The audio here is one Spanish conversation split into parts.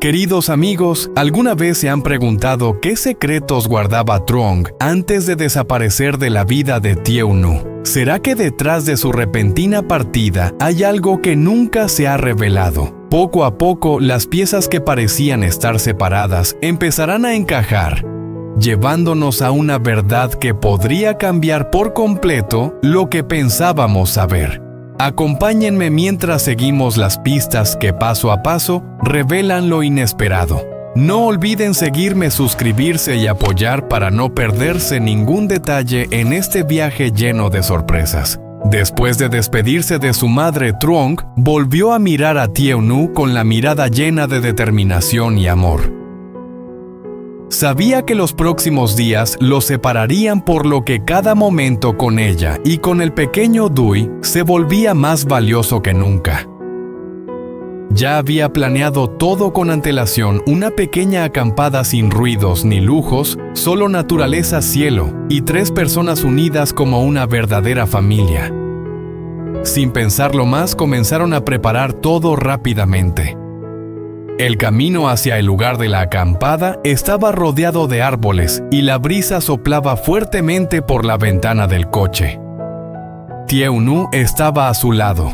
Queridos amigos, ¿alguna vez se han preguntado qué secretos guardaba Truong antes de desaparecer de la vida de Tieu-nu? ¿Será que detrás de su repentina partida hay algo que nunca se ha revelado? Poco a poco, las piezas que parecían estar separadas empezarán a encajar, llevándonos a una verdad que podría cambiar por completo lo que pensábamos saber. Acompáñenme mientras seguimos las pistas que paso a paso revelan lo inesperado. No olviden seguirme, suscribirse y apoyar para no perderse ningún detalle en este viaje lleno de sorpresas. Después de despedirse de su madre, Truong volvió a mirar a Tieu-nu con la mirada llena de determinación y amor. Sabía que los próximos días los separarían, por lo que cada momento con ella y con el pequeño Dui se volvía más valioso que nunca. Ya había planeado todo con antelación, una pequeña acampada sin ruidos ni lujos, solo naturaleza, cielo y 3 personas unidas como una verdadera familia. Sin pensarlo más, comenzaron a preparar todo rápidamente. El camino hacia el lugar de la acampada estaba rodeado de árboles y la brisa soplaba fuertemente por la ventana del coche. Tieu-nu estaba a su lado,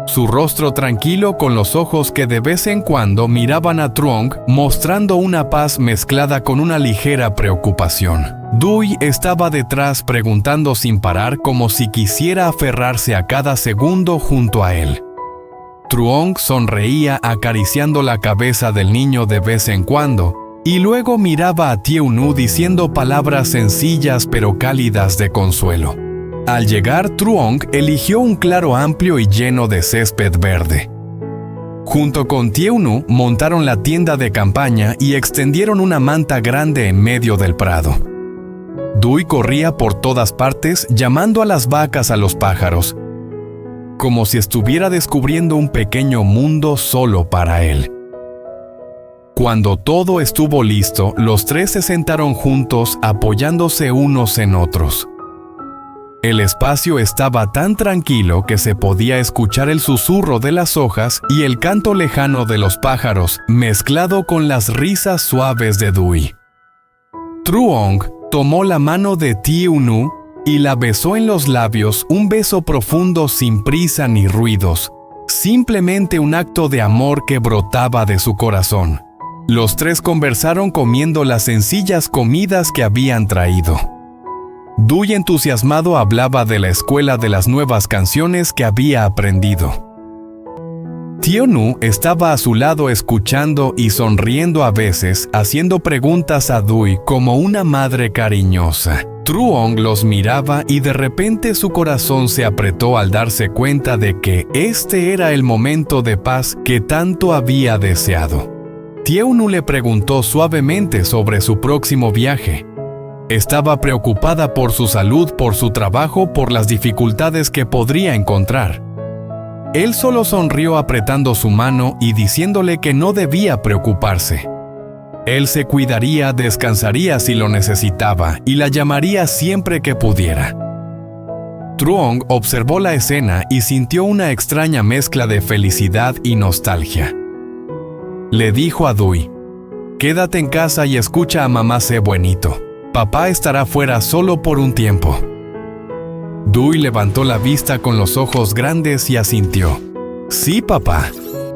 su rostro tranquilo con los ojos que de vez en cuando miraban a Truong, mostrando una paz mezclada con una ligera preocupación. Dui estaba detrás preguntando sin parar, como si quisiera aferrarse a cada segundo junto a él. Truong sonreía acariciando la cabeza del niño de vez en cuando, y luego miraba a Tieu-nu diciendo palabras sencillas pero cálidas de consuelo. Al llegar, Truong eligió un claro amplio y lleno de césped verde. Junto con Tieu-nu montaron la tienda de campaña y extendieron una manta grande en medio del prado. Dui corría por todas partes llamando a las vacas, a los pájaros, como si estuviera descubriendo un pequeño mundo solo para él. Cuando todo estuvo listo, los 3 se sentaron juntos, apoyándose unos en otros. El espacio estaba tan tranquilo que se podía escuchar el susurro de las hojas y el canto lejano de los pájaros, mezclado con las risas suaves de Dui. Truong tomó la mano de Tieu-nu y la besó en los labios, un beso profundo sin prisa ni ruidos, simplemente un acto de amor que brotaba de su corazón. Los 3 conversaron comiendo las sencillas comidas que habían traído. Dui, entusiasmado, hablaba de la escuela, de las nuevas canciones que había aprendido. Tieu-nu estaba a su lado escuchando y sonriendo a veces, haciendo preguntas a Dui como una madre cariñosa. Truong los miraba y de repente su corazón se apretó al darse cuenta de que este era el momento de paz que tanto había deseado. Tieu-nu le preguntó suavemente sobre su próximo viaje. Estaba preocupada por su salud, por su trabajo, por las dificultades que podría encontrar. Él solo sonrió apretando su mano y diciéndole que no debía preocuparse. Él se cuidaría, descansaría si lo necesitaba y la llamaría siempre que pudiera. Truong observó la escena y sintió una extraña mezcla de felicidad y nostalgia. Le dijo a Dui: «Quédate en casa y escucha a mamá, sé buenito. Papá estará fuera solo por un tiempo». Dui levantó la vista con los ojos grandes y asintió. «Sí, papá».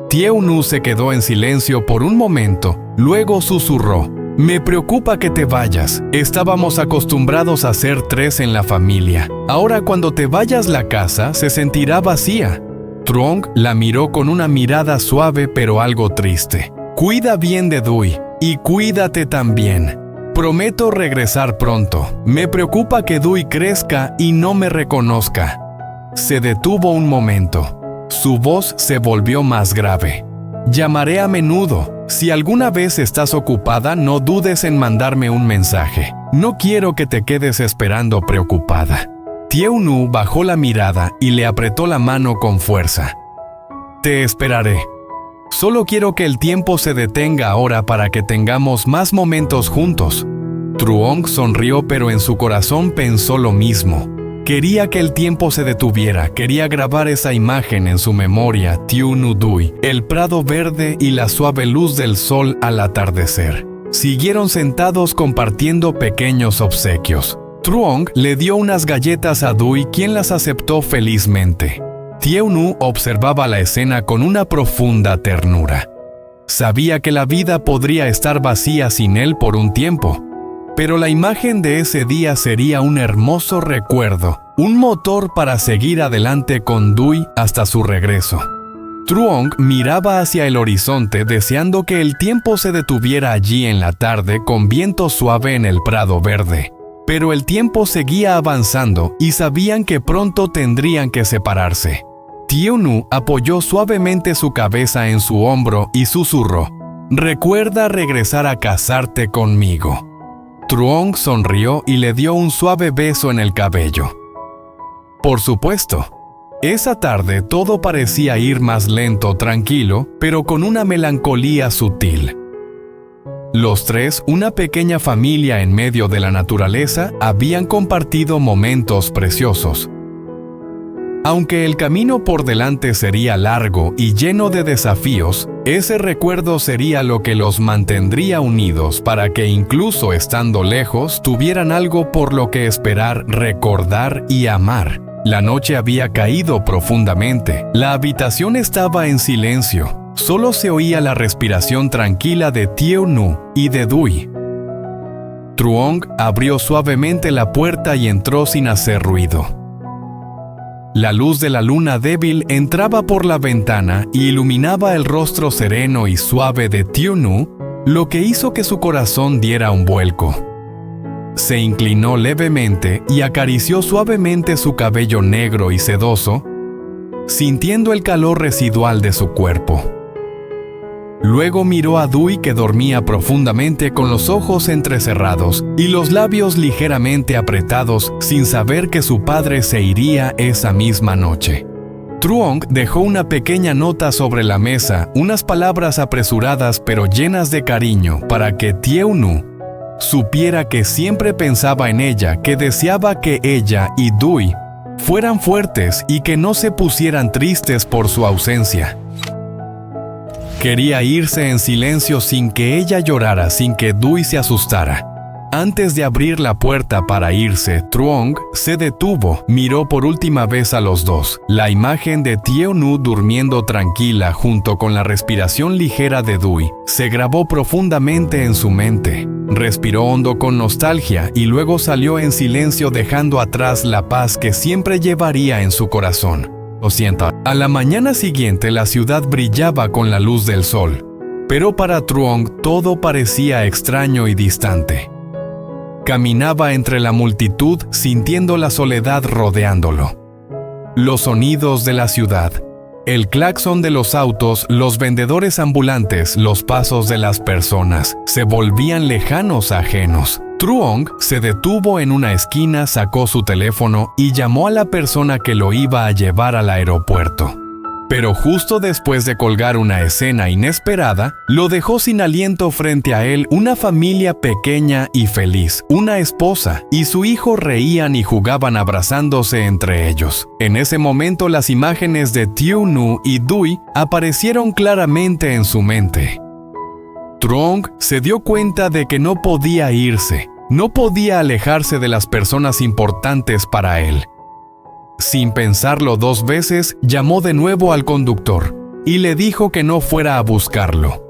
Tieu-nu se quedó en silencio por un momento, luego susurró: «Me preocupa que te vayas. Estábamos acostumbrados a ser 3 en la familia. Ahora cuando te vayas la casa se sentirá vacía». Truong la miró con una mirada suave pero algo triste. «Cuida bien de Dui y cuídate también. Prometo regresar pronto. Me preocupa que Dui crezca y no me reconozca». Se detuvo un momento. Su voz se volvió más grave. «Llamaré a menudo. Si alguna vez estás ocupada, no dudes en mandarme un mensaje. No quiero que te quedes esperando preocupada». Tieu-nu bajó la mirada y le apretó la mano con fuerza. «Te esperaré. Solo quiero que el tiempo se detenga ahora para que tengamos más momentos juntos». Truong sonrió, pero en su corazón pensó lo mismo. Quería que el tiempo se detuviera, quería grabar esa imagen en su memoria, Tiu Nu Dui, el prado verde y la suave luz del sol al atardecer. Siguieron sentados compartiendo pequeños obsequios. Truong le dio unas galletas a Dui, quien las aceptó felizmente. Tiu Nu observaba la escena con una profunda ternura. Sabía que la vida podría estar vacía sin él por un tiempo, pero la imagen de ese día sería un hermoso recuerdo, un motor para seguir adelante con Dui hasta su regreso. Truong miraba hacia el horizonte deseando que el tiempo se detuviera allí en la tarde con viento suave en el prado verde. Pero el tiempo seguía avanzando y sabían que pronto tendrían que separarse. Tiu Nu apoyó suavemente su cabeza en su hombro y susurró: «Recuerda regresar a casarte conmigo». Truong sonrió y le dio un suave beso en el cabello. Por supuesto, esa tarde todo parecía ir más lento, tranquilo, pero con una melancolía sutil. Los tres, una pequeña familia en medio de la naturaleza, habían compartido momentos preciosos. Aunque el camino por delante sería largo y lleno de desafíos, ese recuerdo sería lo que los mantendría unidos para que incluso estando lejos tuvieran algo por lo que esperar, recordar y amar. La noche había caído profundamente. La habitación estaba en silencio. Solo se oía la respiración tranquila de Tiu Nu y de Dui. Truong abrió suavemente la puerta y entró sin hacer ruido. La luz de la luna débil entraba por la ventana y iluminaba el rostro sereno y suave de Tiu Nu, lo que hizo que su corazón diera un vuelco. Se inclinó levemente y acarició suavemente su cabello negro y sedoso, sintiendo el calor residual de su cuerpo. Luego miró a Dui, que dormía profundamente con los ojos entrecerrados y los labios ligeramente apretados, sin saber que su padre se iría esa misma noche. Truong dejó una pequeña nota sobre la mesa, unas palabras apresuradas pero llenas de cariño para que Tiu Nu supiera que siempre pensaba en ella, que deseaba que ella y Dui fueran fuertes y que no se pusieran tristes por su ausencia. Quería irse en silencio sin que ella llorara, sin que Dui se asustara. Antes de abrir la puerta para irse, Truong se detuvo, miró por última vez a los dos. La imagen de Tiu Nu durmiendo tranquila junto con la respiración ligera de Dui se grabó profundamente en su mente. Respiró hondo con nostalgia y luego salió en silencio, dejando atrás la paz que siempre llevaría en su corazón. Lo siento. A la mañana siguiente la ciudad brillaba con la luz del sol, pero para Truong todo parecía extraño y distante. Caminaba entre la multitud sintiendo la soledad rodeándolo. Los sonidos de la ciudad, el claxon de los autos, los vendedores ambulantes, los pasos de las personas, se volvían lejanos, ajenos. Truong se detuvo en una esquina, sacó su teléfono y llamó a la persona que lo iba a llevar al aeropuerto. Pero justo después de colgar una escena inesperada, lo dejó sin aliento frente a él una familia pequeña y feliz. Una esposa y su hijo reían y jugaban abrazándose entre ellos. En ese momento las imágenes de Tiu Nu y Dui aparecieron claramente en su mente. Truong se dio cuenta de que no podía irse, no podía alejarse de las personas importantes para él. Sin pensarlo dos veces, llamó de nuevo al conductor y le dijo que no fuera a buscarlo.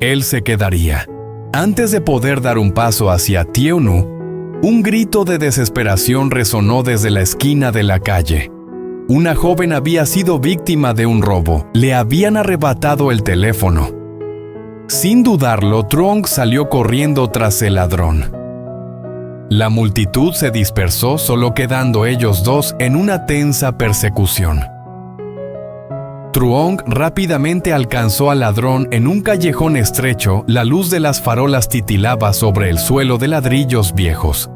Él se quedaría. Antes de poder dar un paso hacia Tiu Nu, un grito de desesperación resonó desde la esquina de la calle. Una joven había sido víctima de un robo. Le habían arrebatado el teléfono. Sin dudarlo, Truong salió corriendo tras el ladrón. La multitud se dispersó, solo quedando ellos dos en una tensa persecución. Truong rápidamente alcanzó al ladrón en un callejón estrecho. La luz de las farolas titilaba sobre el suelo de ladrillos viejos.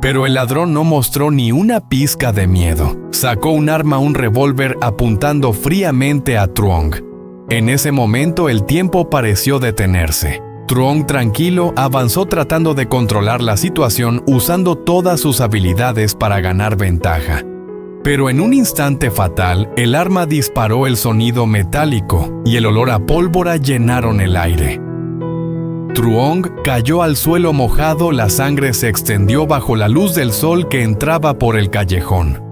Pero el ladrón no mostró ni una pizca de miedo. Sacó un arma, un revólver, apuntando fríamente a Truong. En ese momento el tiempo pareció detenerse. Truong, tranquilo, avanzó tratando de controlar la situación usando todas sus habilidades para ganar ventaja. Pero en un instante fatal, el arma disparó el sonido metálico y el olor a pólvora llenaron el aire. Truong cayó al suelo mojado, la sangre se extendió bajo la luz del sol que entraba por el callejón.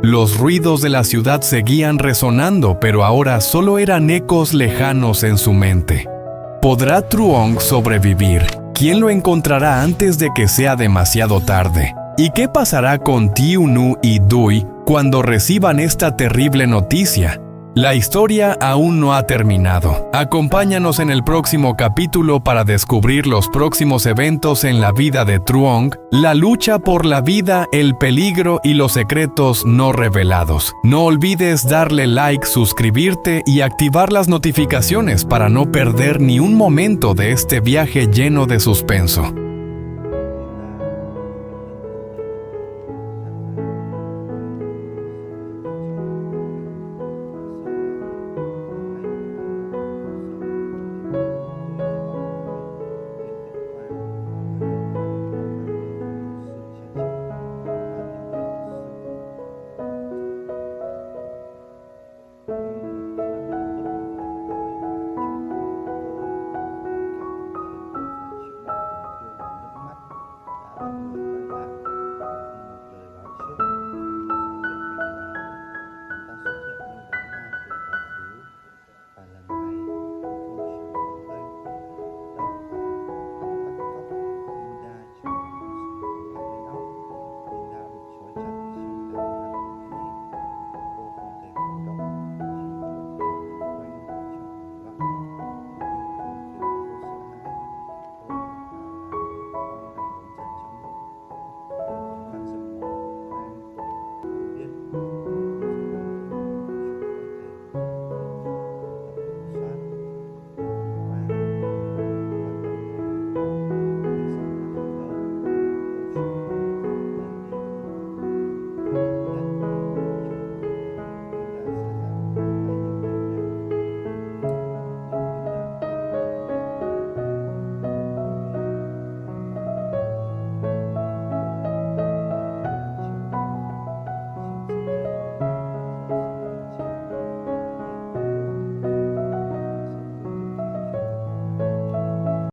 Los ruidos de la ciudad seguían resonando, pero ahora solo eran ecos lejanos en su mente. ¿Podrá Truong sobrevivir? ¿Quién lo encontrará antes de que sea demasiado tarde? ¿Y qué pasará con Tiu Nu y Dui cuando reciban esta terrible noticia? La historia aún no ha terminado. Acompáñanos en el próximo capítulo para descubrir los próximos eventos en la vida de Truong, la lucha por la vida, el peligro y los secretos no revelados. No olvides darle like, suscribirte y activar las notificaciones para no perder ni un momento de este viaje lleno de suspenso.